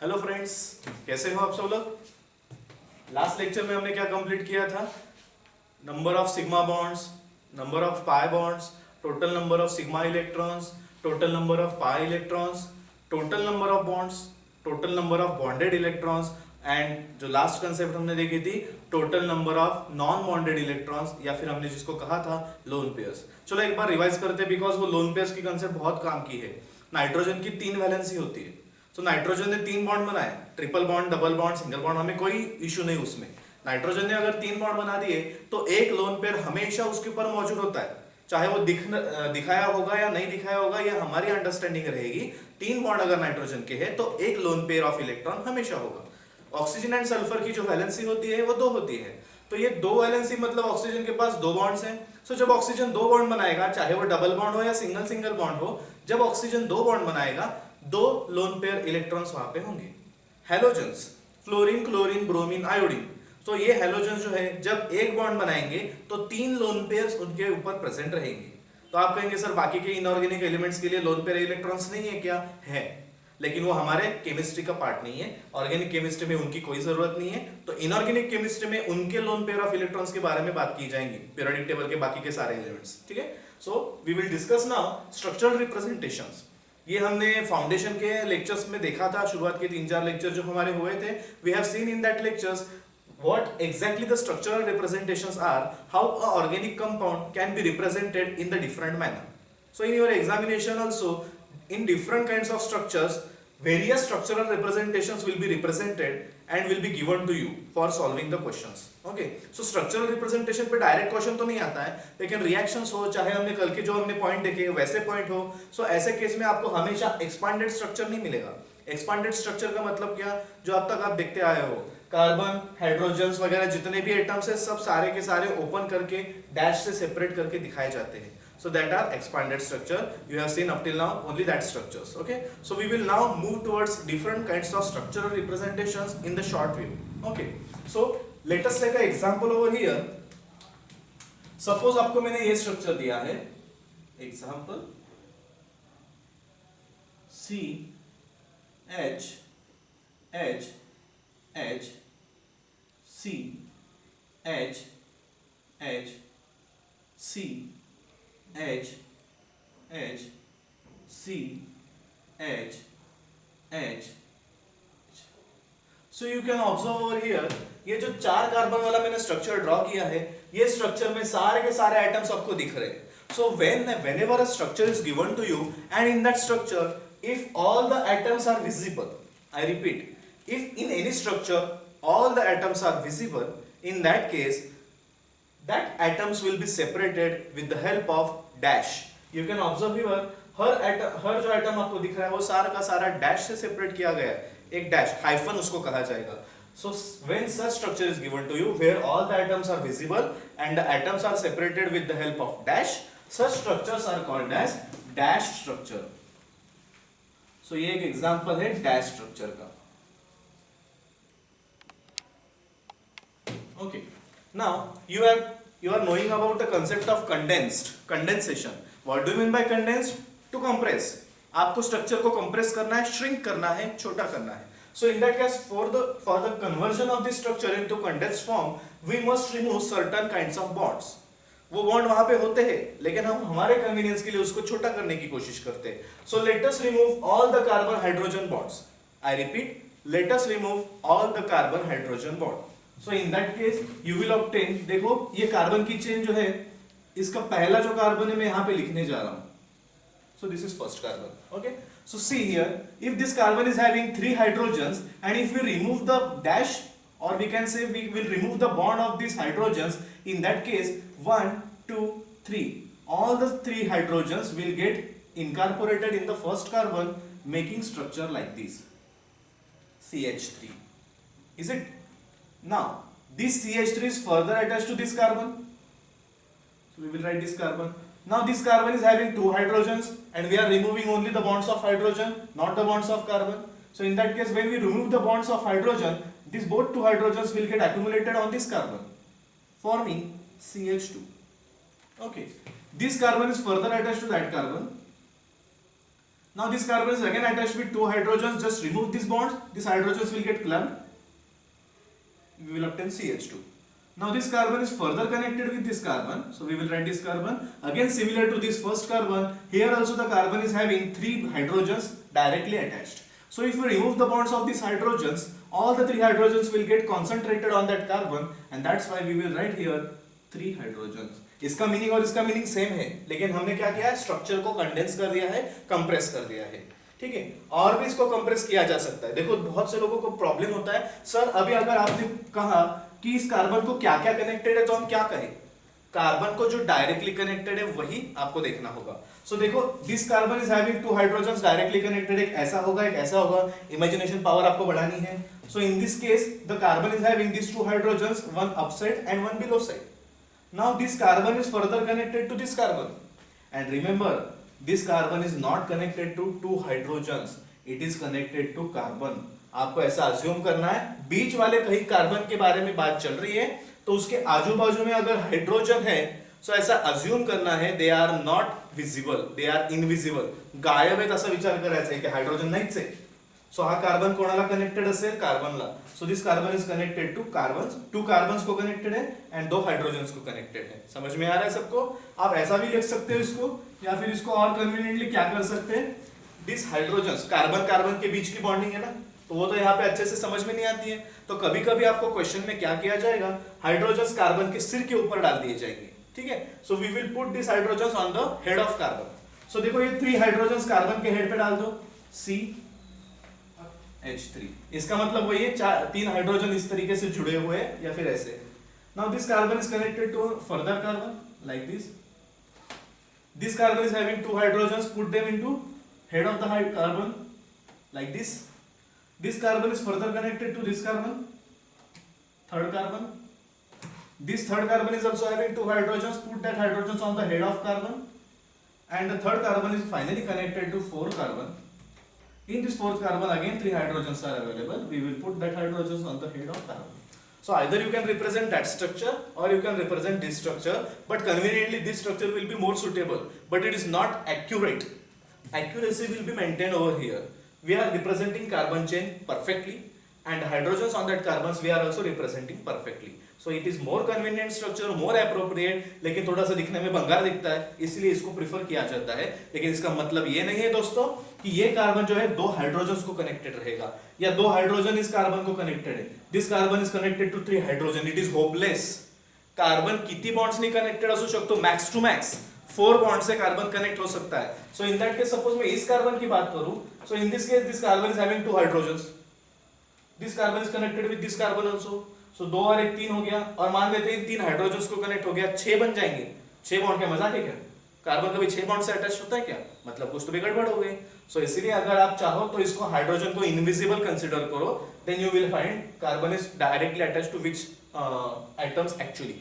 Hello friends, कैसे हो आप सब लोग। लास्ट लेक्चर में हमने क्या कंप्लीट किया था? Number of sigma bonds, number of pi bonds, total number of sigma electrons, total number of pi electrons, total number of bonds, total number of bonded electrons and जो last concept हमने देखी थी total number of non bonded electrons, या फिर हमने जिसको कहा था लोन पेयर्स। चलो एक बार रिवाइज करते हैं बिकॉज वो लोन पेयर्स की कंसेप्ट बहुत काम की है। नाइट्रोजन की 3 वैलेंसी होती है, तो नाइट्रोजन ने 3 बॉन्ड बनाए, triple bond, double bond, single bond, हमें कोई इशू नहीं उसमें। नाइट्रोजन ने अगर 3 बॉन्ड बना दिए तो एक लोन पेयर हमेशा उसके ऊपर मौजूद होता है, चाहे वो दिखाया होगा या नहीं दिखाया होगा, ये हमारी अंडरस्टैंडिंग रहेगी। 3 बॉन्ड अगर नाइट्रोजन के है तो एक लोन पेयर ऑफ इलेक्ट्रॉन हमेशा होगा। ऑक्सीजन एंड सल्फर की जो वैलेंसी होती है वो 2 होती है, तो ये 2 वैलेंसी मतलब ऑक्सीजन के पास 2 बॉन्ड्स हैं। सो जब ऑक्सीजन 2 बॉन्ड बनाएगा, चाहे वो डबल बॉन्ड हो या सिंगल सिंगल बॉन्ड हो, जब ऑक्सीजन 2 बॉन्ड बनाएगा 2 लोन पेयर इलेक्ट्रॉन्स वहां पे होंगे। Halogens, fluorine, chlorine, bromine, iodine, तो ये हैलोजन जो है जब एक बॉन्ड बनाएंगे तो 3 लोन पेयर्स उनके ऊपर प्रेजेंट रहेंगे। तो आप कहेंगे सर बाकी के इनऑर्गेनिक एलिमेंट्स के लिए लोन पेयर इलेक्ट्रॉन्स नहीं है क्या? है, लेकिन वो हमारे केमिस्ट्री का पार्ट नहीं है। ऑर्गेनिक केमिस्ट्री में उनकी कोई जरूरत नहीं है, तो इनऑर्गेनिक केमिस्ट्री में उनके लोन पेयर ऑफ इलेक्ट्रॉन्स के बारे में बात की जाएंगी, पीरियोडिक टेबल के बाकी के सारे एलिमेंट्स। ठीक है, so we will discuss now structural representations. ये हमने फाउंडेशन के लेक्चर्स में देखा था, शुरुआत के 3-4 लेक्चर जो हमारे हुए थे, we have seen in that lectures what exactly the structural representations are, how a organic compound can be represented in the different manner. So in your examination also, in different kinds of structures, various structural representations will be represented and will be given to you for solving the questions. Okay, so structural representation पे direct question तो नहीं आता है, लेकिन reactions हो, चाहे हमने कल के जो हमने point देखे वैसे point हो, so ऐसे केस में आपको हमेशा expanded structure नहीं मिलेगा। expanded structure का मतलब क्या, जो अब तक आप देखते आए हो, कार्बन, हाइड्रोजन्स वगैरह जितने भी एटम्स है सब सारे के सारे ओपन करके डैश से सेपरेट करके दिखाए जाते हैं। So that are expanded structure. You have seen up till now only that structures. Okay. So we will now move towards different kinds of structural representations in the short view. Okay. So let us take an example over here. Suppose आपको मैंने ये structure दिया है, example C H H H C H H C H H C H H। So you can observe over here, ये जो 4 carbon वाला मैंने structure draw किया है, ये स्ट्रक्चर में सारे के सारे एटम्स आपको दिख रहे हैं। So whenever a structure is given to you and in that structure if all the atoms are visible, I repeat, if in any structure all the atoms are visible, in that case that atoms will be separated with the help of dash. You can observe here हर जो atom आपको दिख रहा है वो सारा का सारा dash से सेपरेट किया गया है, एक डैश, हाइफन उसको कहा जाएगा। So when such structure is given to you where all the atoms are visible and the atoms are separated with the help of dash, such structures are called as dash structure. So ये एक example है dash structure का। Okay, now you are knowing about the concept of condensation. What do you mean by condensed? To compress. आपको structure को compress करना है, shrink करना है, छोटा करना है। So in that case, for the conversion of this structure into condensed form, we must remove certain kinds of bonds. वो बॉन्ड वहां पे होते हैं, लेकिन हम हमारे कन्वीनियंस के लिए उसको छोटा करने की कोशिश करते हैं। So let us remove all the carbon hydrogen bonds. I repeat, let us remove all the carbon hydrogen bond. So in that case you will obtain, देखो ये कार्बन की चेन जो है, इसका पहला जो कार्बन है मैं यहाँ पे लिखने जा रहा हूँ। So this is first carbon. Okay. So see here, if this carbon is having 3 hydrogens and if we remove the dash, or we can say we will remove the bond of these hydrogens, in that case 1, 2, 3, all the 3 hydrogens will get incorporated in the first carbon, making structure like this, CH3. Is it? Now this CH3 is further attached to this carbon, so we will write this carbon. Now this carbon is having 2 hydrogens and we are removing only the bonds of hydrogen, not the bonds of carbon. So in that case when we remove the bonds of hydrogen, these both 2 hydrogens will get accumulated on this carbon, forming CH2. Okay, this carbon is further attached to that carbon. Now this carbon is again attached with two hydrogens. Just remove these bonds. These hydrogens will get clubbed. We will obtain CH2. Now this carbon is further connected with this carbon. So we will write this carbon. Again similar to this first carbon. Here also the carbon is having three hydrogens directly attached. So if we remove the bonds of these hydrogens, all the three hydrogens will get concentrated on that carbon, and that's why we will write here three hydrogens. इसका meaning और इसका meaning same है, लेकिन हमने क्या किया है, structure को कंडेंस कर दिया है, कंप्रेस कर दिया है. ठीक है, और भी इसको कंप्रेस किया जा सकता है. देखो बहुत से लोगों को प्रॉब्लम होता है, सर अभी अगर आपने कहा कि इस कार्बन को क्या क्या कनेक्टेड है, तो हम क्या कहें? कार्बन को जो डायरेक्टली कनेक्टेड है वही आपको देखना होगा. सो देखो this carbon is having two hydrogens directly connected. एक ऐसा होगा, एक ऐसा होगा. इमेजिनेशन पावर आपको बढ़ानी है. So in this case the carbon is having this two hydrogens, one upside and one below side. Now this carbon is further connected to this carbon, and remember this carbon is not connected to two hydrogens, it is connected to carbon. आपको ऐसा assume करना है, बीच वाले कहीं carbon के बारे में बात चल रही है तो उसके आजू बाजू में अगर हाइड्रोजन है, सो ऐसा अज्यूम करना है they are not visible, they are invisible, गायब आहेत असा विचार करायचा आहे की हायड्रोजन नाहीच आहे. सो हा कार्बन कोणाला कनेक्टेड असेल? कार्बनला. So this carbon is connected to carbons, two carbons को कनेक्टेड है एंड दो हाइड्रोजन्स को कनेक्टेड है. समझ में आ रहा है सबको? आप ऐसा भी लिख सकते हो इसको, या फिर इसको और कन्वीनियंटली क्या कर सकते हैं, दिस हाइड्रोजन्स, कार्बन कार्बन के बीच की बॉन्डिंग है ना, तो वो तो यहाँ पे अच्छे से समझ में नहीं आती है. तो कभी कभी आपको क्वेश्चन में क्या किया जाएगा, हाइड्रोजन्स कार्बन के सिर के ऊपर डाल दिए जाएंगे. ठीक है, so we will put this hydrogens on the head of carbon. So देखो ये थ्री हाइड्रोजन्स कार्बन के हेड पे डाल दो, CH3. इसका मतलब वही है, तीन हाइड्रोजन इस तरीके से जुड़े हुए हैं या फिर ऐसे. Now this carbon is connected to further carbon like this. This carbon is having two hydrogens, put them into head of the carbon like this. This carbon is further connected to this carbon, third carbon. This third carbon is also having two hydrogens, put that hydrogens on the head of carbon, and the third carbon is finally connected to fourth carbon. In this fourth carbon again three hydrogens are available, we will put that hydrogens on the head of carbon. So either you can represent that structure or you can represent this structure, but conveniently this structure will be more suitable, but it is not accurate. Accuracy will be maintained over here. We are representing carbon chain perfectly, and hydrogens on that carbons we are also representing perfectly. So it is more convenient structure, more appropriate, लेकिन थोड़ा सा दिखने में भंगार दिखता है, इसलिए इसको प्रीफर किया जाता है. लेकिन इसका मतलब ये नहीं है दोस्तों कि ये कार्बन जो है दो हाइड्रोजन्स को कनेक्टेड रहेगा, या दो हाइड्रोजन इस कार्बन को कनेक्टेड है. This carbon is connected to three hydrogen, it is hopeless. Carbon किती बॉन्ड्सनी कनेक्टेड असू शकतो? मैक्स टू मैक्स 4 बॉन्ड से कार्बन कनेक्ट हो सकता है. So in that case suppose मैं इस कार्बन की बात करूं, so in this case this carbon is having two hydrogens, this carbon is connected with this carbon also. So 2 और 1 3 हो गया, और मान लेते हैं 3 हाइड्रोजन्स को कनेक्ट हो गया, 6 बन जाएंगे. 6 बॉन्ड क्या मजाक है क्या? कार्बन कभी 6 बॉन्ड से अटैच होता है क्या? मतलब कुछ तो भी गड़बड़ हो गई. सो इसीलिए अगर आप चाहो तो इसको हाइड्रोजन को इनविजिबल कंसीडर करो, then you will find carbon is directly attached to which atoms actually.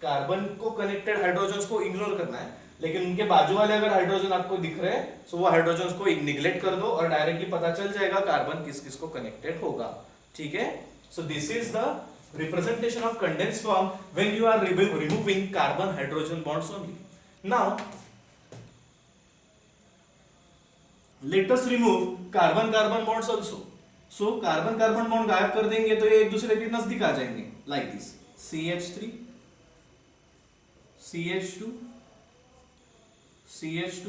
Carbon को कनेक्टेड हाइड्रोजन्स को इग्नोर करना है, लेकिन उनके बाजू वाले अगर हाइड्रोजन आपको दिख रहे हैं, सो वो हाइड्रोजन्स को निग्लेक्ट कर दो और डायरेक्टली पता चल जाएगा कार्बन किस किस को कनेक्टेड होगा. ठीक है, so this is the representation of condensed form when you are removing carbon hydrogen bonds only. Now let us remove carbon carbon bonds also. So carbon carbon bond गायब कर देंगे तो ये एक दूसरे के नजदीक आ जाएंगे, like this, CH3 CH2 CH2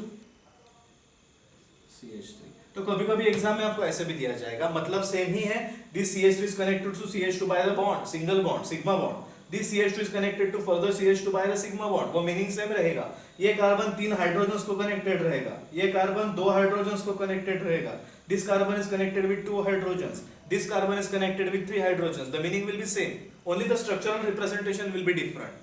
CH3. तो कभी कभी एग्जाम में आपको ऐसे भी दिया जाएगा, मतलब सेम ही है. This CH3 is connected to CH2 by the bond, single bond, sigma bond. This CH2 is connected to further CH2 by the sigma bond. वो मीनिंग सेम रहेगा. ये कार्बन 3 हाइड्रोजन्स को कनेक्टेड रहेगा, ये कार्बन 2 हाइड्रोजन्स को connected रहेगा. This carbon is connected with 2 hydrogens. This carbon is connected with 3 hydrogens. The meaning will be same. Only the structural representation will be different.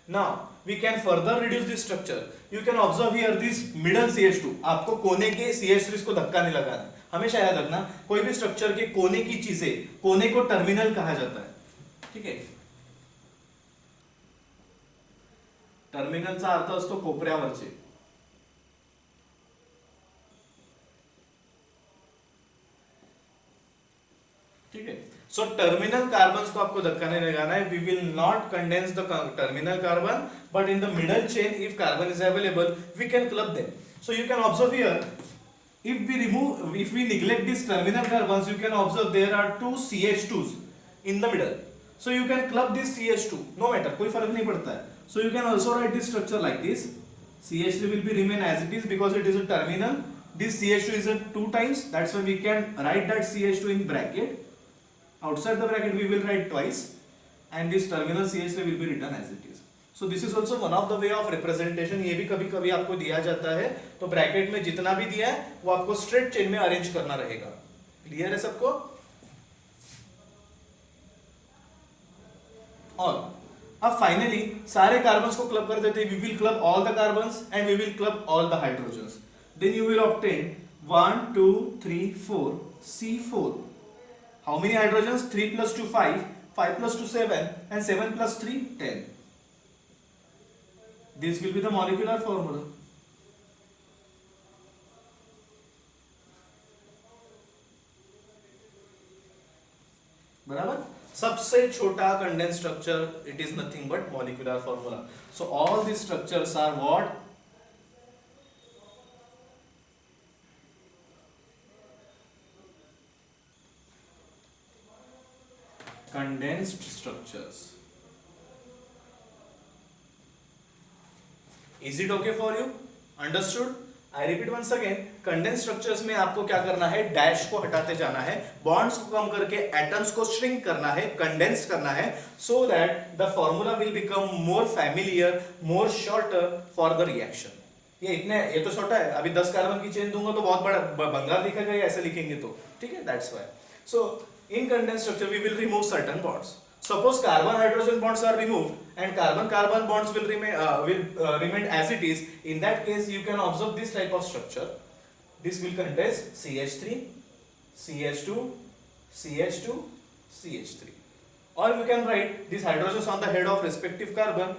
Now we can further reduce this structure. You can observe here this middle CH2. आपको कोने के CH3 को धक्का नहीं लगाना. हमेशा याद रखना, कोई भी स्ट्रक्चर के कोने की चीजें, कोने को टर्मिनल कहा जाता है. ठीक है, टर्मिनलचा अर्थ असतो कोपऱ्यावरचे. ठीक है, सो टर्मिनल कार्बन्स को आपको धक्का नहीं लगाना है. We will not condense the terminal carbon, but in the middle chain if carbon is available we can club them. So you can observe here if we neglect these terminal carbons, you can observe there are two CH2s in the middle. So you can club this CH2, no matter, कोई फर्क नहीं पड़ता है. So you can also write this structure like this. CH3 will be remain as it is because it is a terminal. This CH2 is a 2 times. That's why we can write that CH2 in bracket. Outside the bracket we will write twice, and this terminal CH3 will be written as it is. So this is also one of the way of representation. ये भी कभी कभी आपको दिया जाता है, तो bracket में जितना भी दिया है वो आपको स्ट्रेट चेन में अरेंज करना रहेगा. क्लियर है सबको? और अब फाइनली सारे कार्बन्स को क्लब कर देते हैं. We will club all the carbons and we will club all the hydrogens. Then you will obtain 1 2 3 4 C4. How many hydrogens? 3 plus 2 5, 5 plus 2 7, and 7 plus 3 10. This will be the molecular formula. बराबर. सबसे छोटा condense structure, it is nothing but molecular formula. So all these structures are what? Condensed structures. Is it okay for you? Understood? I repeat once again. Condense structures में आपको क्या करना है? Dash को हटाते जाना है, बॉन्ड्स को कम करके एटम्स को श्रिंक करना है, कंडेंस करना है, so that the formula will become more familiar, more shorter for the reaction. ये तो छोटा है. अभी 10 कार्बन की चेन दूंगा तो बहुत बड़ा बंगाल दिखेगा, ऐसे लिखेंगे तो ठीक है. That's why. So in condensed structure we will remove certain bonds. Suppose carbon hydrogen bonds are removed and carbon carbon bonds will remain as it is. In that case you can observe this type of structure. This will contain CH3, CH2, CH2, CH3. Or you can write these hydrogens on the head of respective carbon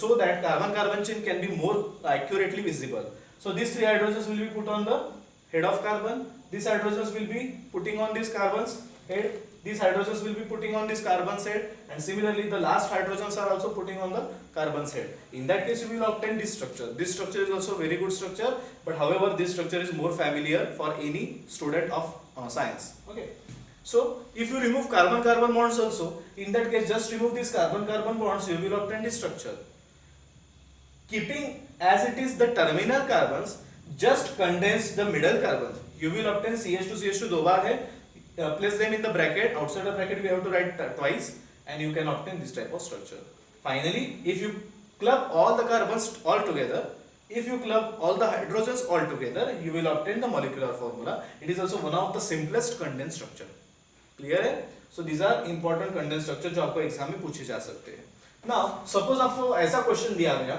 so that carbon carbon chain can be more accurately visible. So these 3 hydrogens will be put on the head of carbon. These hydrogens will be putting on these carbons head. These hydrogens will be putting on this carbon's head, and similarly the last hydrogens are also putting on the carbon's head. In that case you will obtain this structure. This structure is also very good structure, but however this structure is more familiar for any student of science. Okay. So if you remove carbon carbon bonds also, in that case just remove these carbon carbon bonds, you will obtain this structure. Keeping as it is the terminal carbons, just condense the middle carbons. You will obtain CH2 CH2 दो बार है. Place them in the bracket. Outside the bracket we have to write twice, and you can obtain this type of structure. Finally, if you club all the carbons all together, if you club all the hydrogens all together, you will obtain the molecular formula. It is also one of the simplest condensed structure. Clear है? So these are important condensed structure जो आपको exam में पूछे जा सकते हैं. Now suppose आपको ऐसा क्वेश्चन दिया गया,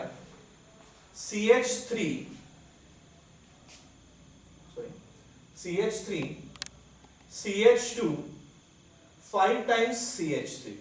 CH3 CH2 5 times CH3.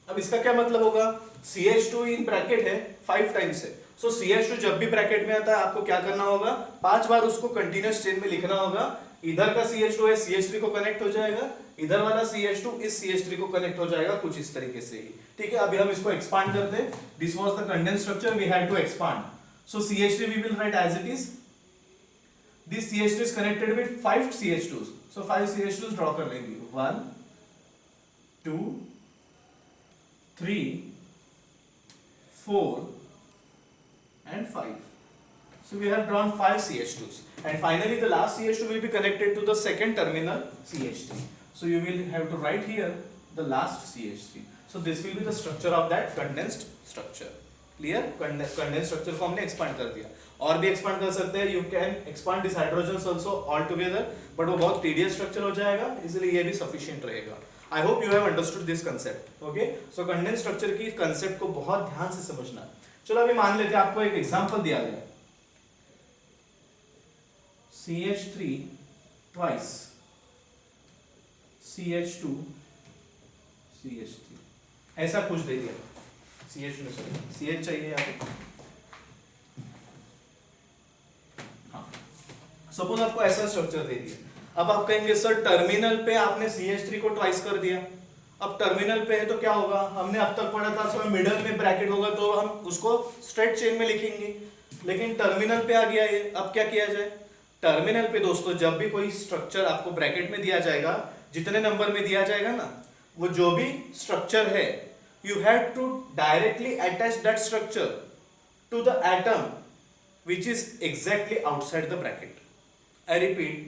अब इसका क्या मतलब होगा? CH2 इन ब्रैकेट है 5 टाइम्स है. सो CH2 जब भी ब्रैकेट में आता है आपको क्या करना होगा? 5 बार उसको कंटिन्यूअस चेन में लिखना होगा. इधर का CH2 है CH3 को कनेक्ट हो जाएगा, इधर वाला CH2 इस CH3 को कनेक्ट हो जाएगा, कुछ इस तरीके से ही. ठीक है. अभी हम इसको एक्सपांड करते हैं. This was the condensed structure, we had to expand. So CH3 we will write as it is. This CH2 is connected with 5 CH2s. So 5 CH2s draw कर लेंगे. 1 2 3 4 and 5. So we have drawn 5 CH2s, and finally the last CH2 will be connected to the second terminal CH3. So you will have to write here the last CH3. So this will be the structure of that condensed structure. Clear? Condensed structure को हमने expand कर दिया. और भी expand कर सकते हैं. You can expand this hydrogens also all together, but वो बहुत टीडियस स्ट्रक्चर हो जाएगा, इसलिए ये भी सफिशिएंट रहेगा. आई hope you have understood this concept. Okay. So condensed structure की कांसेप्ट को बहुत ध्यान से समझना. चलो अभी मान लेते हैं आपको एक एग्जांपल दिया गया, CH3 twice CH2 CH3 ऐसा कुछ दे दिया. CH2 CH चाहिए यहाँ पे. सपोज आपको ऐसा स्ट्रक्चर दे दिया. अब आप कहेंगे सर टर्मिनल पे आपने CH3 को ट्वाइस कर दिया. अब टर्मिनल पे है तो क्या होगा? हमने अब तक पढ़ा था सो मिडल में ब्रैकेट होगा तो हम उसको स्ट्रेट चेन में लिखेंगे, लेकिन टर्मिनल पे आ गया ये. अब क्या किया जाए? टर्मिनल पे दोस्तों जब भी कोई स्ट्रक्चर आपको ब्रैकेट में दिया जाएगा, जितने नंबर में दिया जाएगा ना, वो जो भी स्ट्रक्चर है, you have to directly attach that structure to the atom which is exactly outside the bracket. I repeat,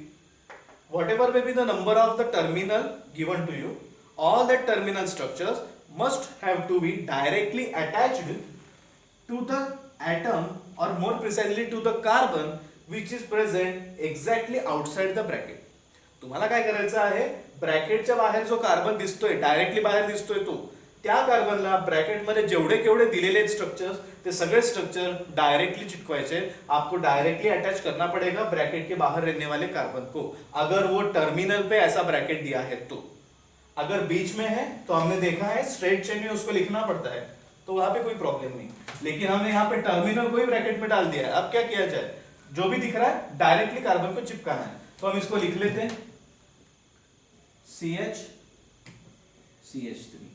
whatever may be the number of the terminal given to you, all that terminal structures must have to be directly attached to the atom, or more precisely to the carbon which is present exactly outside the bracket. तुम्हाला काय करायचं आहे, ब्रॅकेटच्या बाहेर जो carbon दिसतोय, directly बाहेर दिसतोय तो, त्या कार्बनला ब्रैकेट में जेवढे केवढे दिलेले स्ट्रक्चर्स, ते सगळे स्ट्रक्चर डायरेक्टली चिटकवायचे. आपको डायरेक्टली अटैच करना पड़ेगा ब्रैकेट के बाहर रहने वाले कार्बन को, अगर वो टर्मिनल पे ऐसा ब्रैकेट दिया है तो. अगर बीच में है तो हमने देखा है स्ट्रेट चेन में उसको लिखना पड़ता है, तो वहां पे कोई प्रॉब्लम नहीं. लेकिन हमने यहाँ पे टर्मिनल को ही ब्रैकेट में डाल दिया है. अब क्या किया जाए, जो भी दिख रहा है डायरेक्टली कार्बन को चिपकाना है. तो हम इसको लिख लेते हैं CH CH3.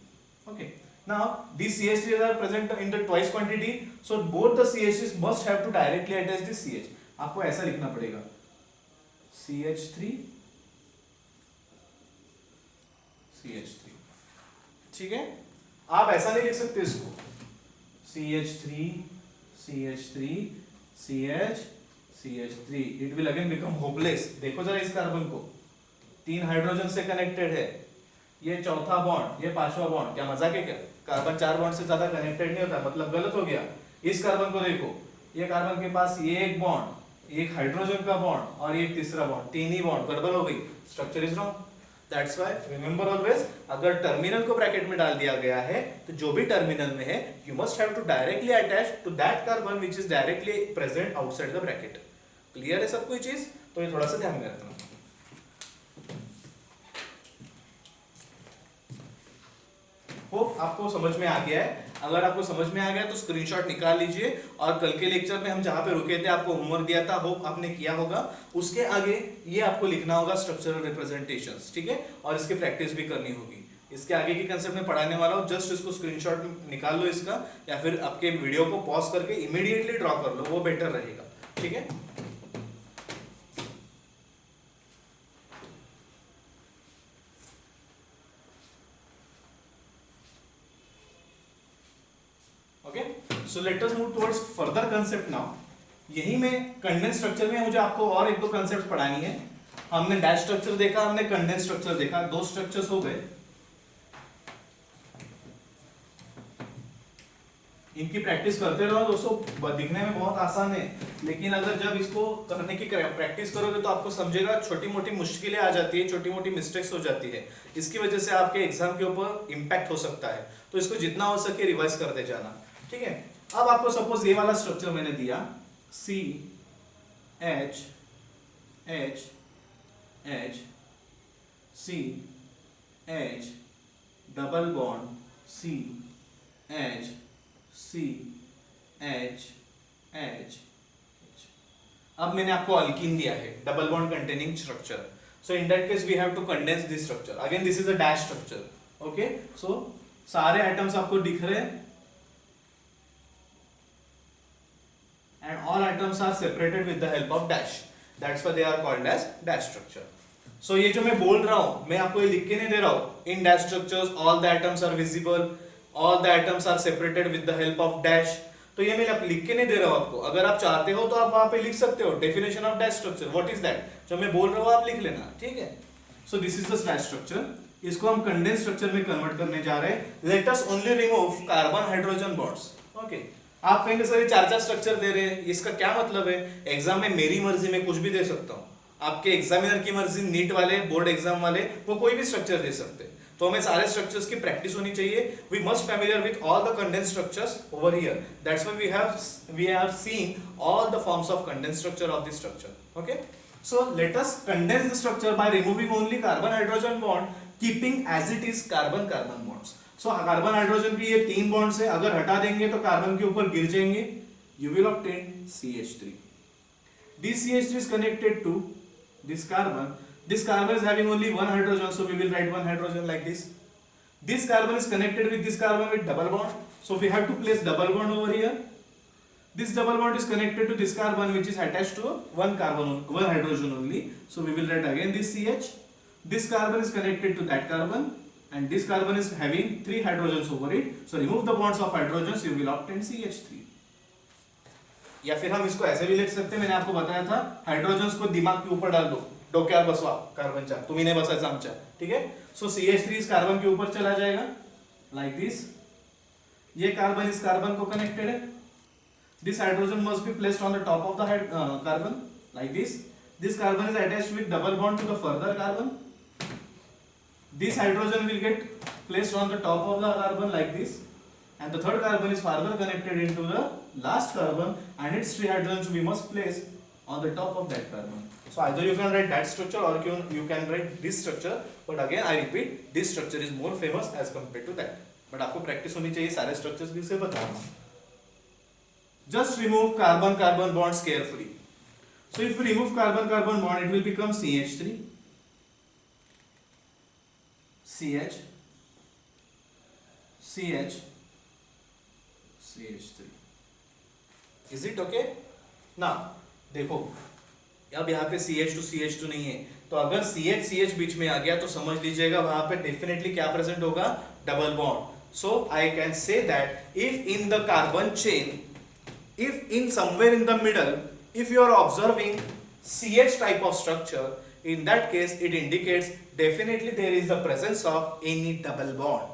Okay, now these CH3s are present in the twice quantity, so both the CH3s must have to directly attach this CH. आपको ऐसा लिखना पड़ेगा CH3 CH3. ठीक है, आप ऐसा नहीं लिख सकते इसको CH3 CH3 CH CH3. It will again become hopeless. देखो जरा इस कार्बन को, 3 हाइड्रोजन से कनेक्टेड है, ये चौथा बॉन्ड, ये पांचवा बॉन्ड. क्या मजाक है क्या? कार्बन 4 बॉन्ड से ज्यादा कनेक्टेड नहीं होता, मतलब गलत हो गया. इस कार्बन को देखो, ये कार्बन के पास ये एक बॉन्ड, एक हाइड्रोजन का बॉन्ड और एक तीसरा बॉन्ड, 3 ही बॉन्ड, गड़बड़ हो गई. Structure is wrong. That's why remember always, अगर टर्मिनल को ब्रैकेट में डाल दिया गया है तो जो भी टर्मिनल में है, you must have to directly attach to that carbon which is directly present outside the bracket. Clear है सब कोई चीज? तो ये थोड़ा सा ध्यान में रखना. होप आपको समझ में आ गया है. अगर आपको समझ में आ गया तो स्क्रीनशॉट निकाल लीजिए, और कल के लेक्चर में हम जहां पे रुके थे आपको होमवर्क दिया था, होप आपने किया होगा. उसके आगे ये आपको लिखना होगा स्ट्रक्चरल रिप्रेजेंटेशंस. ठीक है, और इसकी प्रैक्टिस भी करनी होगी. इसके आगे की कंसेप्ट में पढ़ाने वाला हूं, जस्ट इसको स्क्रीनशॉट निकाल लो इसका, या फिर आपके वीडियो को पॉज करके इमीडिएटली ड्रॉ कर लो, वो बेटर रहेगा. ठीक है, सो let us move towards further concept now. यही में कंडेंस स्ट्रक्चर में मुझे आपको और एक दो कंसेप्ट पढ़ानी है. हमने डैश स्ट्रक्चर देखा, हमने कंडेंस स्ट्रक्चर देखा, 2 स्ट्रक्चर्स हो गए. इनकी प्रैक्टिस करते रहो दोस्तों, दिखने में बहुत आसान है, लेकिन अगर जब इसको करने की प्रैक्टिस करोगे तो आपको समझेगा छोटी मोटी मुश्किलें आ जाती है, छोटी मोटी मिस्टेक्स हो जाती है. इसकी वजह से आपके एग्जाम के ऊपर इंपैक्ट हो सकता है, तो इसको जितना हो सके रिवाइज करते जाना. ठीक है, अब आपको सपोज ये वाला स्ट्रक्चर मैंने दिया C H H H C H double bond C H C H H. अब मैंने आपको अल्कीन दिया है, double bond containing structure. So in that case we have to condense this structure. Again this is a dash structure. Okay, so सारे items आपको दिख रहे हैं, and all atoms are separated with the help of dash. That's why they are called as dash structure. So ये जो मैं बोल रहा हूँ, मैं आपको ये लिख के नहीं दे रहा हूँ. In dash structures all the atoms are visible, all the atoms are separated with the help of dash. तो ये मैं लिख के नहीं दे रहा हूँ आपको. अगर आप चाहते हो तो आप वहाँ पे लिख सकते हो definition of dash structure. What is that? जो मैं बोल रहा हूँ आप लिख लेना. ठीक है? So this is the dash structure. इसको हम कंडेंस स्ट्रक्चर में कन्वर्ट करने जा रहे हैं. Let us only remove carbon hydrogen bonds. Okay. आप कहेंगे सर ये 4 स्ट्रक्चर दे रहे हैं, इसका क्या मतलब है? एग्जाम में मेरी मर्जी में कुछ भी दे सकता हूँ, आपके एग्जामिनर की मर्जी, नीट वाले, बोर्ड एग्जाम वाले, वो कोई भी स्ट्रक्चर दे सकते हैं. तो हमें सारे स्ट्रक्चर्स की प्रैक्टिस होनी चाहिए. We must familiar with all the condense structures over here. That's why we have seen all the forms of condense structure of this structure. Okay, so let us condense the structure by removing only carbon hydrogen bond, keeping as it is carbon carbon bonds. So carbon hydrogen की ये 3 bonds है, अगर हटा देंगे तो carbon के ऊपर गिर जाएंगे. You will obtain CH3. This CH3 is connected to this carbon. This carbon is having only one hydrogen, so we will write one hydrogen like this. This carbon is connected with this carbon with double bond, so we have to place double bond over here. This double bond is connected to this carbon which is attached to one hydrogen only. So we will write again this CH. This carbon is connected to that carbon and this carbon is having 3 hydrogens over it. So remove the bonds of hydrogens, you will obtain CH3. या फिर हम इसको ऐसे भी लिख सकते हैं, मैंने आपको बताया था हाइड्रोजन्स को दिमाग के ऊपर डाल दो, डोक्यावर बसवा कार्बनच्या, तुम्ही नाही बसायचं आमच्या, ठीक है. सो CH3 इस कार्बन के ऊपर चला जाएगा लाइक दिस. ये कार्बन इस कार्बन को कनेक्टेड है. This hydrogen must be placed on the top of the carbon like this. This carbon is attached with double bond to the further carbon. This hydrogen will get placed on the top of the carbon like this, and the third carbon is further connected into the last carbon, and its 3 hydrogens we must place on the top of that carbon. So either you can write that structure or you can write this structure, but again I repeat, this structure is more famous as compared to that. But आपको practice होनी चाहिए सारे structures भी से बताना. Just remove carbon-carbon bonds carefully. So if we remove carbon-carbon bond, it will become CH3, CH, CH, CH3. Is it okay? Now देखो अब यहाँ पे CH2 CH2 नहीं है, तो अगर CH CH बीच में आ गया तो समझ लीजिएगा वहां पे डेफिनेटली क्या प्रेजेंट होगा, double bond. So I can say that if in the carbon chain, if in somewhere in the middle, if you are observing CH type of structure, in that case it indicates definitely there is the presence of any double bond.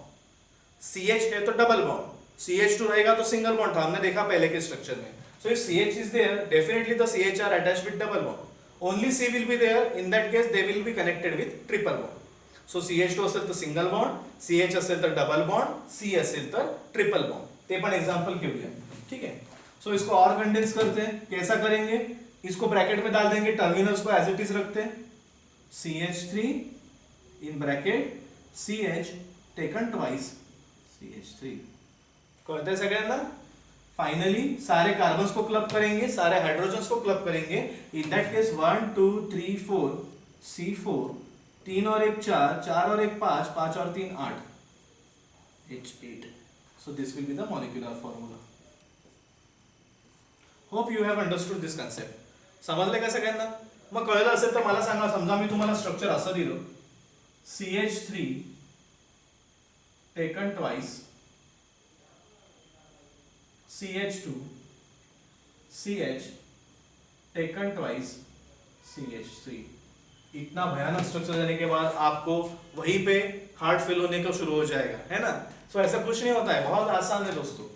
CH है तो double bond, CH2 रहेगा तो single bond था, हमने देखा पहले के structure में. So if CH is there, definitely the CH are attached with double bond. Only C will be there, in that case they will be connected with triple bond. So CH2 असेल तर single bond, CH असेल तर double bond, C असेल तर triple bond. ते पण example घेऊया, ठीक है. सो इसको और कंडेंस करते हैं. कैसा करेंगे, इसको ब्रैकेट में डाल देंगे, टर्मिनल्स को एज इट इज रखते हैं. CH3 in bracket CH taken twice CH3. करते हैं सगळ्यांना. फाइनली सारे कार्बन्स को क्लब करेंगे, सारे हाइड्रोजन्स को क्लब करेंगे. इन दैट केस 1 2 3 4 C4, 3 और 1 4, 4 और 1 5, 5 और 3 8 H8. So this will be the molecular formula. Hope you have understood this concept. समजले का सगळ्यांना? मग कळलं असेल तर मला सांगा. समजा मी तुम्हाला स्ट्रक्चर असं दिलं, CH3 taken twice, CH2, CH taken twice, CH3. इतना भयानक स्ट्रक्चर देने के बाद आपको वहीं पे हार्ट फेल होने का शुरू हो जाएगा, है ना. सो ऐसा कुछ नहीं होता है, बहुत आसान है दोस्तों.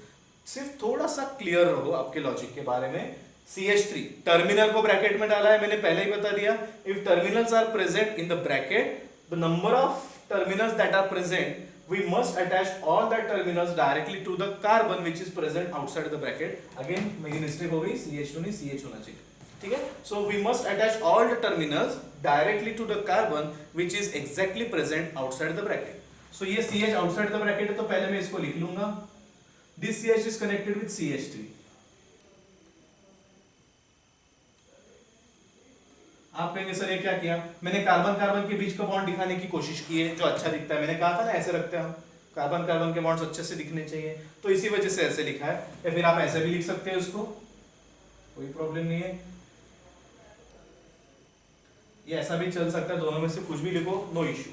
सिर्फ थोड़ा सा क्लियर रहो आपके लॉजिक के बारे में. CH3 टर्मिनल को ब्रैकेट में डाला है, मैंने पहले ही बता दिया. If terminals are present in the bracket, the number of terminals that are present, we must attach all the terminals directly to the carbon which is present outside the bracket. Again मेरी mistake हो गई, CH2 नहीं CH होना चाहिए, ठीक है. So we must attach all the terminals directly to the carbon which is exactly present outside the bracket. So ये CH outside the bracket है, तो पहले मैं इसको लिख लूंगा. This CH is connected with CH3. आप कहेंगे सर ये क्या किया, मैंने कार्बन कार्बन के बीच का बॉन्ड दिखाने की कोशिश की है जो अच्छा दिखता है. मैंने कहा था ना ऐसे रखते हैं हम, कार्बन कार्बन के बॉन्ड्स अच्छे से दिखने चाहिए, तो इसी वजह से ऐसे लिखा है. या फिर आप ऐसे भी लिख सकते हैं उसको, कोई प्रॉब्लम नहीं है. ये ऐसा भी चल सकता है, दोनों में से कुछ भी लिखो, नो इश्यू,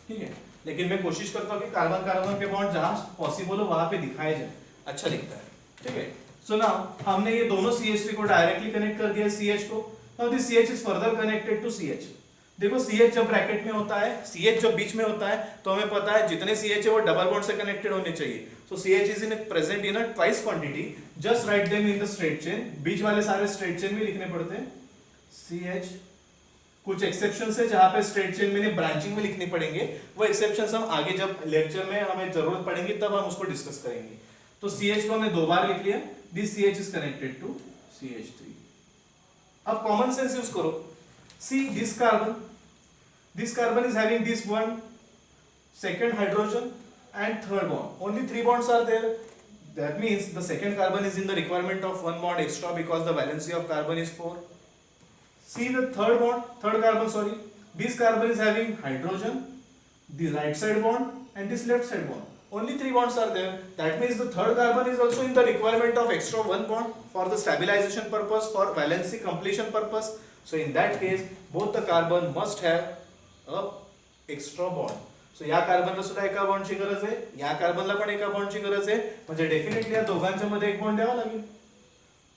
ठीक है. लेकिन मैं कोशिश करता हूँ कि कार्बन कार्बन के बॉन्ड जहां पॉसिबल हो वहां पे दिखाए जाए, अच्छा दिखता है, ठीक है. सो नाउ हमने ये दोनों CH3 को डायरेक्टली कनेक्ट कर दिया CH को. Now this CH is further connected to CH. देखो CH जब ब्रैकेट में होता है, CH जब बीच में होता है, तो हमें पता है जितने CH है वो डबल बॉन्ड से कनेक्टेड होने चाहिए. So CH is in present in a twice quantity. Just write them in the straight chain. बीच वाले सारे स्ट्रेट चेन में लिखने पड़ते हैं CH. कुछ एक्सेप्शंस है जहां पे स्ट्रेट चेन में ब्रांचिंग में लिखने पड़ेंगे, वो एक्सेप्शंस हम आगे जब लेक्चर में हमें जरूरत पड़ेगी तब हम उसको डिस्कस करेंगे. तो CH को हमने 2 बार लिख लिया. This CH is connected to CH3. अब कॉमन सेंस यूज करो. See this carbon is having this one second hydrogen and third bond. Only 3 bonds are there. That means the second carbon is in the requirement of 1 bond extra because the valency of carbon is 4. See the third carbon, this carbon is having hydrogen, the right side bond and this left side bond. Only 3 bonds are there. That means the third carbon is also in the requirement of extra one bond for the stabilization purpose, for valency completion purpose. So in that case, both the carbon must have a extra bond. So या कार्बनला सुद्धा एका बॉन्डची गरज आहे, या कार्बनला पण एका बॉन्डची गरज आहे, म्हणजे डेफिनेटली या दोघांच्या मध्ये एक बॉन्ड द्यावा लागेल.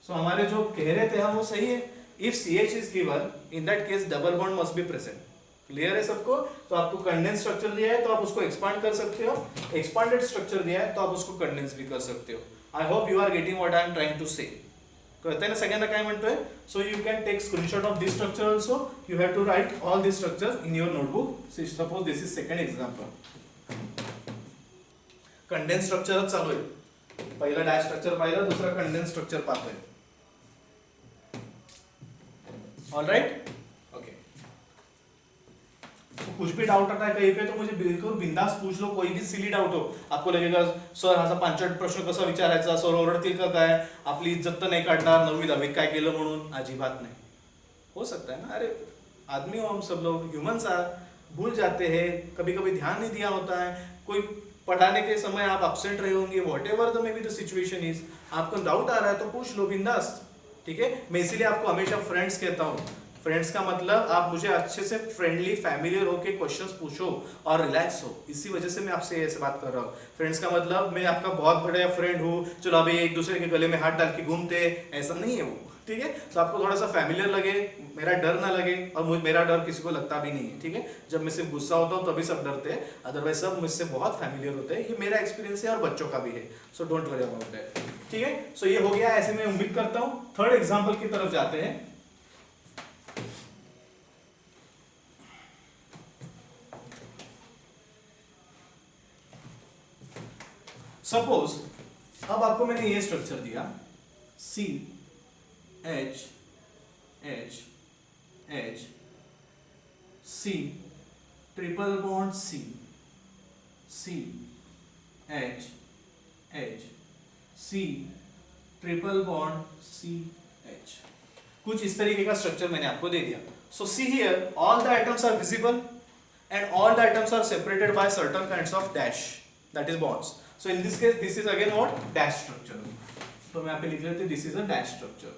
सो हमारे जो कह रहे थे हम वो सही है. If CH is given, in that case double bond must be present. Clear है सबको? तो आपको कंडेंस स्ट्रक्चर दिया है तो आप उसको एक्सपांड कर सकते हो, एक्सपांडेड स्ट्रक्चर दिया है तो आप उसको कंडेंस भी कर सकते हो. I hope you are getting what I am trying to say. कळतंय ना सगळ्यांना काय म्हणतोय? So you can take screenshot of this structure also. You have to write all this structures in your notebook. Suppose this is second example. Condense स्ट्रक्चरच चालू आहे. पहिला dash structure पाहिलं, दुसरा कंडेंस स्ट्रक्चर पाहतोय. All right, okay. कुछ भी doubt आता है कहीं पे तो मुझे बिल्कुल बिंदास पूछ लो, कोई भी सिली डाउट हो. आपको लगेगा सर हा पांचट प्रश्न कसा विचारायचा, सर ओरडतील का काय, आपली इज्जत तर नाही काढणार, 9वी 10वीत काय केलं म्हणून. अजिबात नाही. हो सकता है ना, अरे आदमी हो हम सब लोग, ह्यूमंस आर, भूल जाते हैं, कभी कभी ध्यान नहीं दिया होता है, कोई पढ़ाने के समय आप एब्सेंट रहे होंगे, whatever the may be the situation is. आपको डाउट आ रहा है तो पूछ लो बिंदास. ठीक है, मैं इसीलिए आपको हमेशा फ्रेंड्स कहता हूँ. फ्रेंड्स का मतलब आप मुझे अच्छे से फ्रेंडली फैमिलियर होके क्वेश्चंस पूछो और रिलैक्स हो. इसी वजह से मैं आपसे ऐसे बात कर रहा हूँ. फ्रेंड्स का मतलब मैं आपका बहुत बड़ा फ्रेंड हूँ, चलो अभी एक दूसरे के गले में हाथ डाल के घूमते, ऐसा नहीं है वो. ठीक है, तो आपको थोड़ा सा फैमिलियर लगे, मेरा डर ना लगे, और मेरा डर किसी को लगता भी नहीं है. ठीक है, जब मैं सिर्फ गुस्सा होता हूँ तभी सब डरते हैं, अदरवाइज सब मुझसे बहुत फैमिलियर होते हैं. ये मेरा एक्सपीरियंस है और बच्चों का भी है. So don't worry about that. ठीक है, सो ये हो गया. ऐसे मैं उम्मीद करता हूँ. थर्ड एग्जाम्पल की तरफ जाते हैं. सपोज अब आपको मैंने ये स्ट्रक्चर दिया, C H H H C triple bond C C H H C triple bond C H. कुछ इस तरीके का स्ट्रक्चर मैंने आपको दे दिया. So see here all the items are visible and all the items are separated by certain kinds of dash, that is bonds. So in this case this is again what dash structure. तो मैं यहाँ पे लिख लेते हैं, this is a dash structure.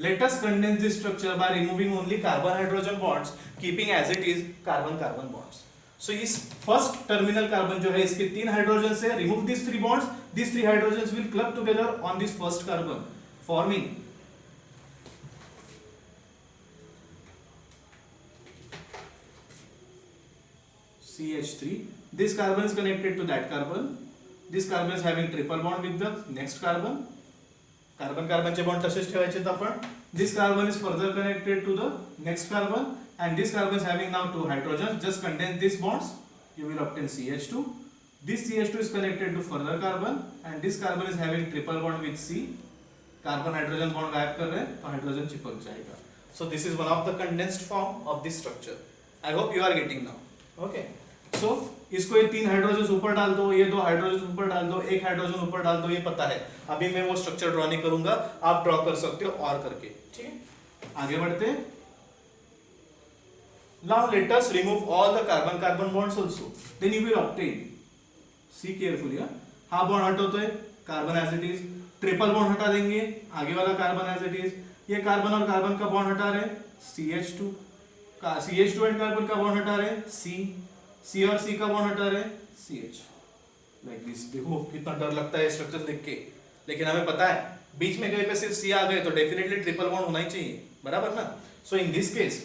Let us condense this structure by removing only carbon hydrogen bonds, keeping as it is carbon carbon bonds. So इस first terminal carbon जो है इसके 3 हाइड्रोजन से remove these 3 bonds. These 3 hydrogens will club together on this first carbon, forming CH3. This carbon is connected to that carbon. This carbon is having triple bond with the next carbon. Carbon carbon चे bond तसेच ठेवायचे आपण. This carbon is further connected to the next carbon and this carbon is having now 2 hydrogens. Just condense these bonds, you will obtain CH2. This CH2 is connected to further carbon and this carbon is having triple bond with C. Carbon hydrogen bond गायब कर रहे हैं तो hydrogen चिपक जाएगा. So this is one of the condensed form of this structure. I hope you are getting now. Okay. So इसको ये 3 hydrogen ऊपर डाल दो, ये 2 हाइड्रोजन ऊपर डाल दो, 1 हाइड्रोजन ऊपर डाल दो, ये पता है. अभी मैं वो स्ट्रक्चर ड्रॉ नहीं करूंगा, आप ड्रॉ कर सकते हो और करके. ठीक है, आगे बढ़ते हैं. Now let us remove all the carbon carbon bonds also. Then you will obtain. See carefully. हा बॉन्ड हटोतोय, carbon as it is. Triple bond हटा देंगे, आगे वाला कार्बन एज इट इज. ये कार्बन और कार्बन का बॉन्ड हटा रहे, CH2 एंड कार्बन का बॉन्ड हटा रहे, C और C का बॉन्ड हटा रहे, CH. Like this. देखो कितना डर लगता है स्ट्रक्चर देख के, लेकिन हमें पता है बीच में कहीं पे सिर्फ C आ गए तो डेफिनेटली ट्रिपल बॉन्ड होना ही चाहिए, बराबर ना. सो इन दिस केस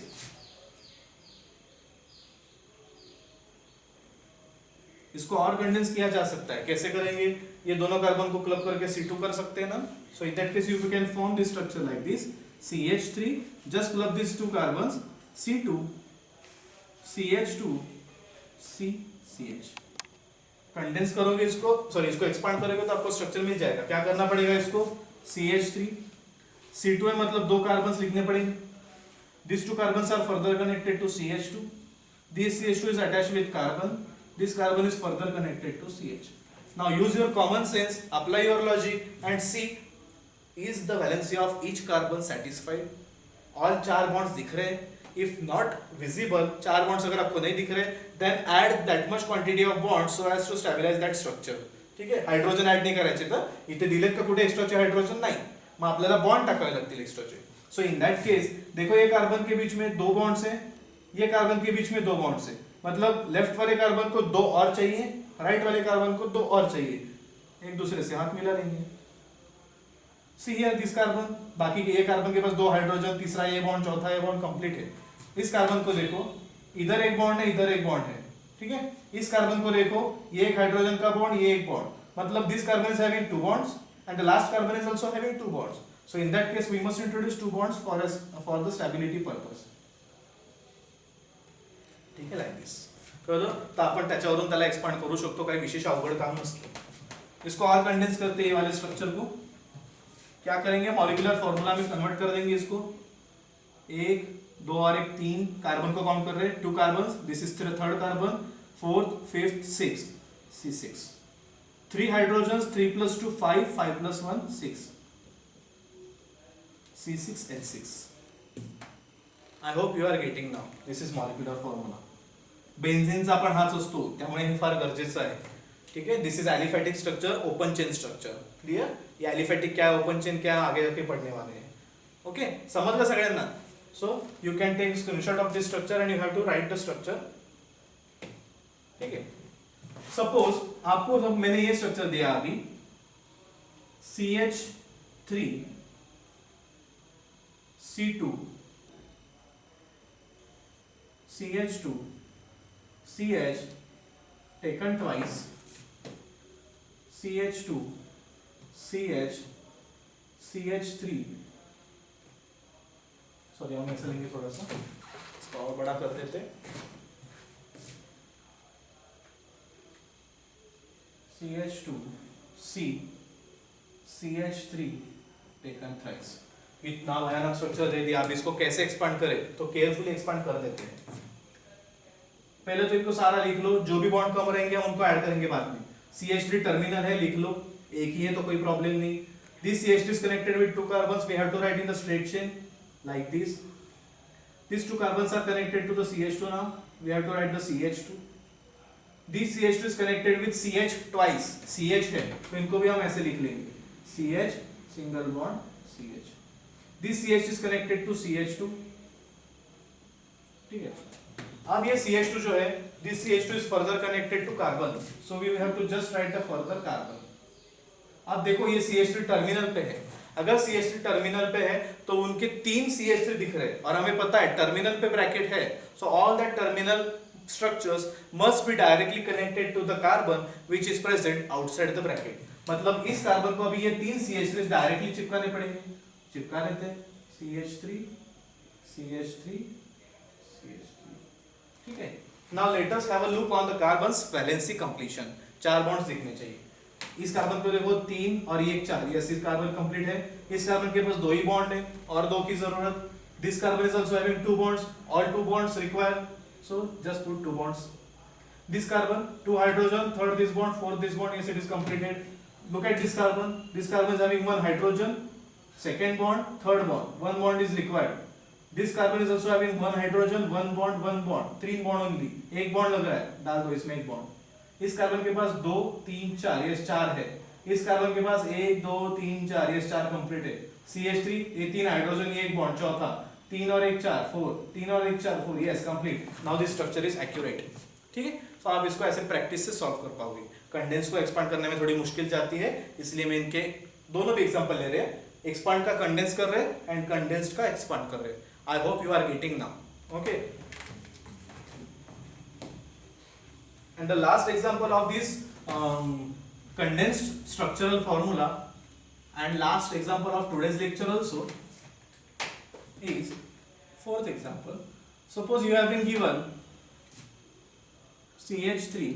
इसको और कंडेंस किया जा सकता है. कैसे करेंगे? ये दोनों कार्बन को क्लब करके C2 कर सकते हैं ना. So in that case you can form this structure like this, CH3 just club this 2 carbons, C2 CH2 CH. Condense करोगे इसको, सॉरी इसको एक्सपांड करोगे तो आपको स्ट्रक्चर मिल जाएगा. क्या करना पड़ेगा इसको? CH3 C2 है मतलब 2 कार्बन्स लिखने पड़ेंगे. These 2 carbons are further connected to CH2. This CH2 is attached with carbon. This carbon is further connected to CH. Now use your common sense, apply your logic and see, is the valency of each carbon satisfied? All 4 bonds दिख रहे हैं. If not visible, 4 bonds अगर आपको नहीं दिख रहे, then add that much quantity of bonds so as to stabilize that structure. ठीक आहे, हायड्रोजन ऍड नाही करायचे, तर इथे दिलेत का कुठे एक्स्ट्राचे हायड्रोजन? नाही, मग आपल्याला बॉन्ड टाकावे लागतील एक्स्ट्राचे. सो इन दैट केस देखो ये कार्बन के बीच में 2 बॉन्ड्स हैं, ये कार्बन के बीच में 2 बॉन्ड्स हैं, मतलब लेफ्ट वाले कार्बन को 2 और चाहिए, राइट वाले कार्बन को 2 और चाहिए, एक दूसरे से हाथ मिला लेंगे. सी हियर दिस कार्बन, बाकी के ये कार्बन के पास 2 हाइड्रोजन, तीसरा ये बॉन्ड, चौथा ये बॉन्ड कंप्लीट है. इस कार्बन को देखो, इधर एक बॉन्ड है, इधर एक बॉन्ड है. ठीक है, इस कार्बन को देखो, ये एक हाइड्रोजन का बॉन्ड, ये एक बॉन्ड, मतलब this carbon is having 2 bonds and the last carbon is also having 2 bonds. So in that case we must introduce 2 bonds for the stability purpose. ठीक है, like this. कळलं? तर आपण त्याच्यावरून त्याला एक्सपांड करू शकतो, काही विशेष अवघड काम नसतं. इसको और कंडेंस करते हैं ये वाले स्ट्रक्चर को. क्या करेंगे, मॉलिक्यूलर फॉर्मूला में कन्वर्ट कर देंगे इसको. 1 2 और 1 3 कार्बन को काउंट कर रहे हैं, 2 carbon, this is third carbon, 4th 5th 6th, C6. 3 hydrogens, 3 plus 2 5, 5 plus 1 6, C6H6. I hope you are getting now. This is molecular formula. बेन्झीनचा पण हाच असतो, त्यामुळे हे फार गरजेचं आहे. ठीक है, this is एलिफॅटिक structure, open chain structure. Clear? ये एलिफॅटिक क्या है, ओपन चेन क्या है, आगे जाके पढ़ने वाले हैं. ओके, समझ गया सगळ्यांना? So you can take screenshot of this structure and you have to write the structure. ठीक है, सपोज आपको जब मैंने ये स्ट्रक्चर दिया अभी, CH3 C2 CH2 CH taken twice, CH2 CH CH3, sorry हम ऐसे लेंगे थोड़ा सा, इसको और बड़ा कर देते. CH2 C CH3 taken thrice. इतना भयानक स्ट्रक्चर दे दिया, आप इसको कैसे एक्सपांड करें, तो केयरफुली एक्सपांड कर देते हैं. पहले तो इनको सारा लिख लो, जो भी बॉन्ड कम रहेंगे हम उनको ऐड करेंगे बाद में. CH3 टर्मिनल है, लिख लो, एक ही है तो कोई प्रॉब्लम नहीं. This CH2 is connected with 2 carbons, we have to write in the straight chain like this. These 2 carbons are connected to the CH2 now, we have to write the CH2. This CH2 is connected with CH twice, CH है तो इनको भी हम ऐसे लिख लेंगे, CH single bond CH. This CH is connected to CH2. ठीक है, अब ये CH2 जो है, this CH2 is further connected to carbon, so we have to just write the further carbon. अब देखो ये CH3 टर्मिनल पे है, अगर CH3 टर्मिनल पे है तो उनके 3 CH3 दिख रहे हैं, और हमें पता है टर्मिनल पे ब्रैकेट है, so all that terminal structures must be directly connected to the carbon which is present outside the bracket. मतलब इस कार्बन को अभी ये 3 CH3 डायरेक्टली चिपकाने पड़ेंगे, चिपका लेते हैं, CH3 CH3 CH3. ठीक है, now let us have a look on the carbon's valency completion. 4 bonds दिखने चाहिए. इस कार्बन पे देखो 3 और ये 4, यस इस कार्बन कंप्लीट है. इस कार्बन के पास 2 ही बॉन्ड है और 2 की जरूरत. This carbon is also having 2 bonds, all 2 bonds required. So just put 2 bonds. This carbon 2 hydrogen, third this bond, fourth this bond, yes it is completed. Look at this carbon is having 1 hydrogen, second bond, third bond, 1 bond is required. This carbon is also having 1 hydrogen, 1 bond, 3 bond only, एक bond लग रहा है, डाल दो इसमें एक bond. इस carbon के पास 2 3 4, yes 4 है. इस कार्बन के पास 1 2 3 4, yes 4 कंप्लीट है. CH3 ये 3 हाइड्रोजन, ये एक बॉन्ड, चौथा 3 और 1 4 4, 3 और 1 4 4, yes complete. Now this structure is accurate. ठीक है, तो आप इसको ऐसे प्रैक्टिस से सॉल्व कर पाओगे. कंडेंस को एक्सपांड करने में थोड़ी मुश्किल जाती है, इसलिए मैं इनके दोनों भी एग्जांपल ले रहे हैं. एक्सपांड का कंडेंस कर रहे हैं एंड कंडेंस्ड का एक्सपांड कर रहे हैं. I hope you are getting now. Okay, and the last example of this condensed structural formula and last example of today's lecture also is 4th example. Suppose you have been given CH3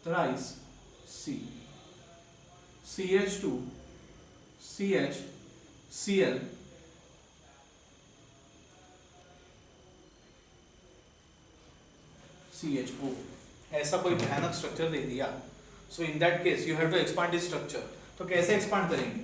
thrice C, CH2 CH Cl CHO, ऐसा कोई भयानक structure दे दिया. So in that case you have to expand this structure. तो कैसे expand करेंगे?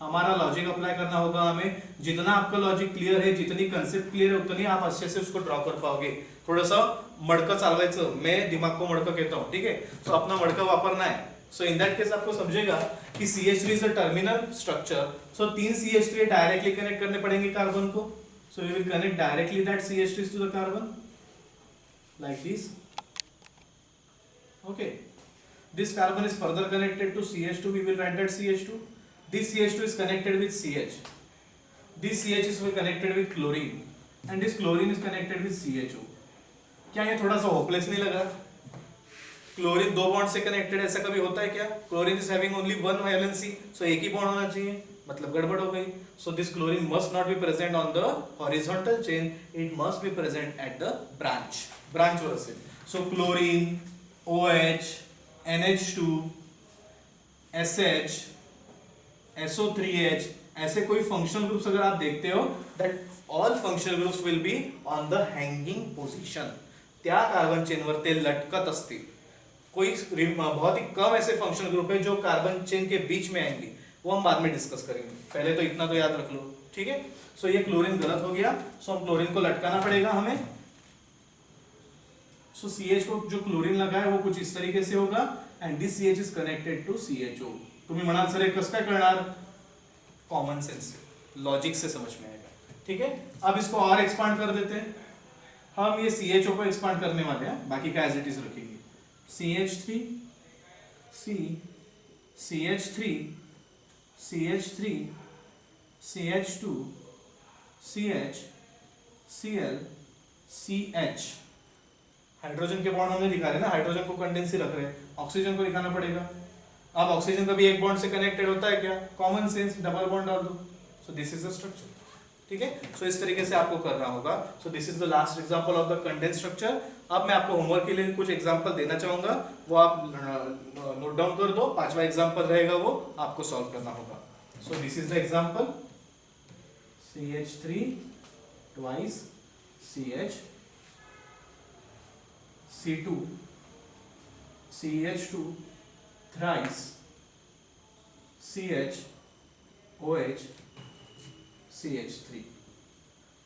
हमारा logic apply करना होगा हमें। जितना आपका लॉजिक क्लियर है, जितनी कंसेप्ट क्लियर है, उतनी आप अच्छे से उसको ड्रॉ कर पाओगे। थोडंसं मडकं चालवायचं, मैं दिमाग को मडकं कहता हूँ, ठीक है। तो अपना मडकं वापरना है। सो इन दैट केस आपको समझेगा कि CH3 is a terminal structure. So 3 CH3 directly connect करने पड़ेंगे कार्बन को। So we will connect directly that CH3 to the carbon like this. Okay, this carbon is further connected to CH2. We will write that CH2. This CH2 is connected with CH. This CH is connected with chlorine, and this chlorine is connected with CHO. क्या ये थोड़ा सा hopeless नहीं लगा? Chlorine 2 bond से connected, ऐसा कभी होता है क्या? Chlorine is having only 1 valency, so एक ही बॉन्ड होना चाहिए, मतलब गड़बड़ हो गई। So this chlorine must not be present on the horizontal chain, it must be present at the branch vessel. So chlorine, OH, NH2, SH, SO3H, ऐसे कोई फंक्शनल ग्रुप्स अगर आप देखते हो, that all functional groups will be on the hanging position, त्या carbon चेनवर ते लटकत असतील। कोई बहुत ही कम ऐसे फंक्शनल ग्रुप है जो कार्बन चेन के बीच में आएंगे, वो हम बाद में डिस्कस करेंगे, पहले तो इतना तो याद रख लो, ठीक है। सो ये क्लोरीन गलत हो गया, सो हम क्लोरीन को लटकाना पड़ेगा हमें। सो CH को जो क्लोरीन लगा है वो कुछ इस तरीके से होगा, and this CH is connected to CHO। तुम्ही म्हणाल सर हे कसं काय करणार? कॉमन सेंस से, लॉजिक से समझ में आएगा, ठीक है। अब इसको और एक्सपांड कर देते हैं हम, ये CHO को एक्सपांड करने वाले हैं, बाकी का एज इट इज रखेंगे। CH3, C, CH3, CH3, CH2, CH, Cl, CH। Hydrogen के बॉन्ड हमने दिखा रहे ना, हाइड्रोजन को कंडेंस ही रख रहे हैं, ऑक्सीजन को दिखाना पड़ेगा। अब ऑक्सीजन कभी एक बॉन्ड से कनेक्टेड होता है क्या? कॉमन सेंस, डबल बॉन्ड डाल दो। So this is the structure, ठीक है। सो इस तरीके से आपको करना होगा। So this is the last example of the condense structure. अब मैं आपको होमवर्क के लिए कुछ एग्जांपल देना चाहूंगा, वो आप नोट डाउन कर दो। 5वां एग्जांपल रहेगा, वो आपको सॉल्व करना होगा। So this is the example, CH3 twice CH, C2, CH2 thrice CH, OH, CH3।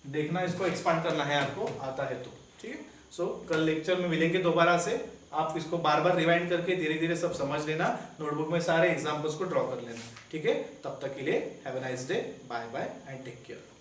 देखना, इसको एक्सपांड करना है आपको, आता है तो, ठीक है। सो कल लेक्चर में मिलेंगे दोबारा से, आप इसको बार बार रिवाइंड करके धीरे धीरे सब समझ लेना, नोटबुक में सारे एग्जांपल्स को ड्रॉ कर लेना, ठीक है। तब तक के लिए have a nice day, bye bye and take care.